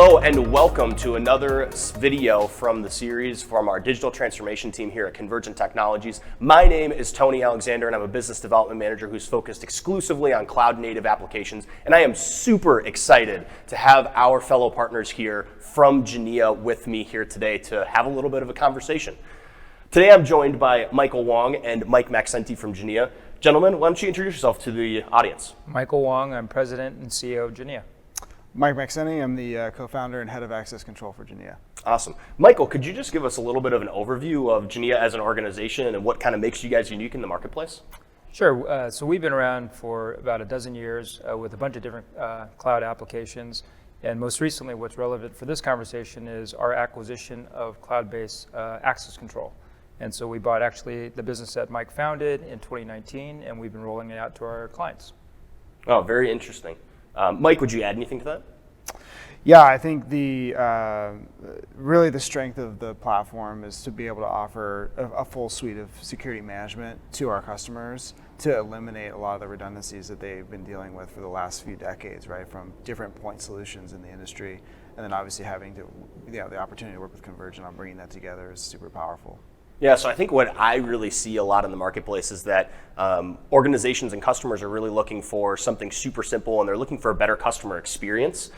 Hello and welcome to another video from the series from our digital transformation team here at Convergint Technologies. My name is Tony Alexander and I'm a business development manager who's focused exclusively on cloud native applications. And I am super excited to have our fellow partners here from Genea with me here today to have a little bit of a conversation. Today I'm joined by Michael Wong and Mike Maxsenti from Genea. Gentlemen, why don't you introduce yourself to the audience? Michael Wong, I'm president and CEO of Genea. Mike Maxsenti, I'm the co-founder and head of access control for Genea. Awesome. Michael, could you just give us a little bit of an overview of Genea as an organization and what kind of makes you guys unique in the marketplace? Sure. So we've been around for about a dozen years with a bunch of different cloud applications. And most recently, what's relevant for this conversation is our acquisition of cloud-based access control. And so we bought actually the business that Mike founded in 2019, and we've been rolling it out to our clients. Oh, very interesting. Mike, would you add anything to that? Yeah, I think really the strength of the platform is to be able to offer a full suite of security management to our customers to eliminate a lot of the redundancies that they've been dealing with for the last few decades, right? From different point solutions in the industry, and then obviously having the opportunity to work with Convergint on bringing that together is super powerful. Yeah, so I think what I really see a lot in the marketplace is that organizations and customers are really looking for something super simple, and they're looking for a better customer experience.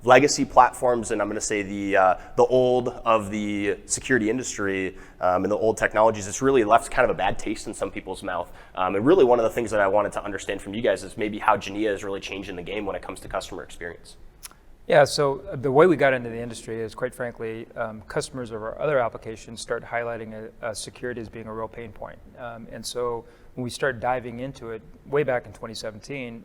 Legacy platforms, and I'm going to say the old of the security industry and the old technologies, it's really left kind of a bad taste in some people's mouth. And really one of the things that I wanted to understand from you guys is maybe how Genea is really changing the game when it comes to customer experience. Yeah, so the way we got into the industry is, quite frankly, customers of our other applications start highlighting security as being a real pain point. And so when we started diving into it way back in 2017,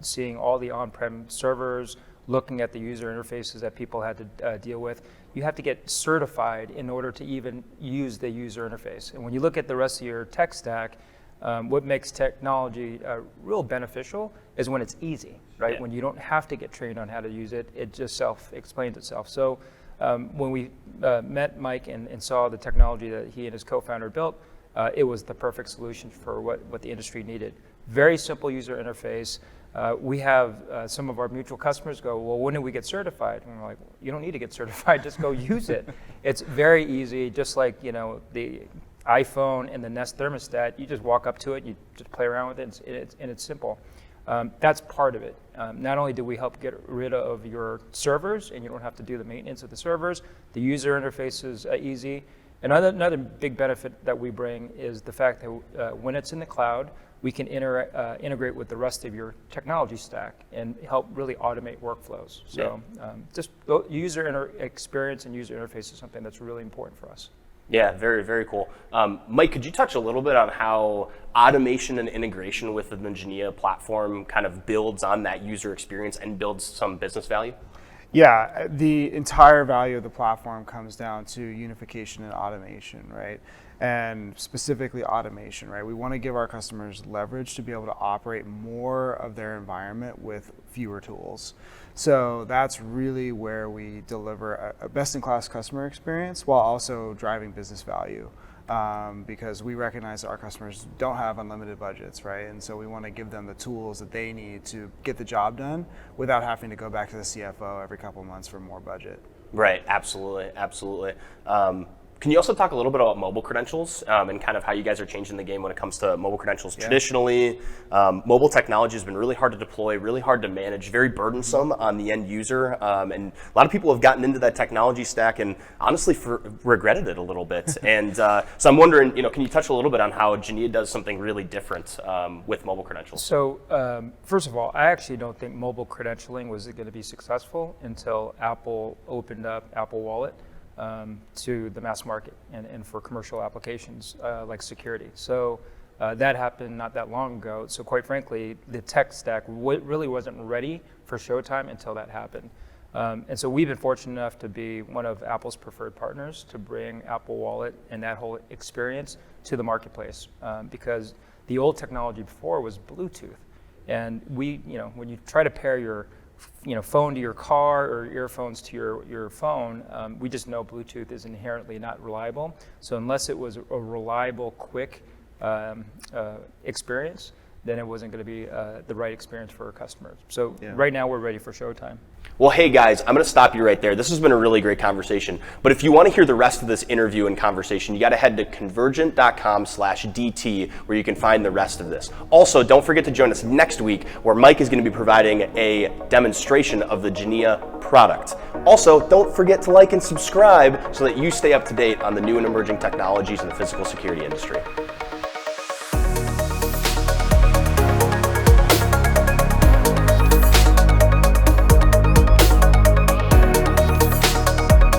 seeing all the on-prem servers, looking at the user interfaces that people had to deal with, you have to get certified in order to even use the user interface. And when you look at the rest of your tech stack, what makes technology real beneficial is when it's easy, right? Yeah. When you don't have to get trained on how to use it, it just self-explains itself. So when we met Mike and saw the technology that he and his co-founder built, it was the perfect solution for what the industry needed. Very simple user interface. We have some of our mutual customers go, well, when do we get certified? And we're like, you don't need to get certified, just go use it. It's very easy, just like the iPhone and the Nest thermostat. You just walk up to it, you just play around with it, and it's simple. That's part of it. Not only do we help get rid of your servers, and you don't have to do the maintenance of the servers, the user interface is easy. Another big benefit that we bring is the fact that when it's in the cloud, we can integrate with the rest of your technology stack and help really automate workflows. So just user experience and user interface is something that's really important for us. Yeah, very, very cool. Mike, could you touch a little bit on how automation and integration with the Genea platform kind of builds on that user experience and builds some business value? Yeah, the entire value of the platform comes down to unification and automation, right? And specifically automation, right? We want to give our customers leverage to be able to operate more of their environment with fewer tools. So that's really where we deliver a best-in-class customer experience while also driving business value. Because we recognize that our customers don't have unlimited budgets, right? And so we want to give them the tools that they need to get the job done without having to go back to the CFO every couple of months for more budget. Right, absolutely, absolutely. Can you also talk a little bit about mobile credentials and kind of how you guys are changing the game when it comes to mobile credentials? Yeah. Traditionally, mobile technology has been really hard to deploy, really hard to manage, very burdensome on the end user. And a lot of people have gotten into that technology stack and honestly regretted it a little bit. And so I'm wondering, can you touch a little bit on how Genea does something really different with mobile credentials? So first of all, I actually don't think mobile credentialing was going to be successful until Apple opened up Apple Wallet to the mass market and for commercial applications like security. So that happened not that long ago. So quite frankly, the tech stack really wasn't ready for showtime until that happened. And so we've been fortunate enough to be one of Apple's preferred partners to bring Apple Wallet and that whole experience to the marketplace because the old technology before was Bluetooth. And when you try to pair your phone to your car or earphones to your phone, we just know Bluetooth is inherently not reliable. So unless it was a reliable, quick experience, then it wasn't going to be the right experience for our customers. So right now we're ready for showtime. Well, hey guys, I'm going to stop you right there. This has been a really great conversation. But if you want to hear the rest of this interview and conversation, you got to head to convergint.com/DT where you can find the rest of this. Also, don't forget to join us next week where Mike is going to be providing a demonstration of the Genea product. Also, don't forget to like and subscribe so that you stay up to date on the new and emerging technologies in the physical security industry.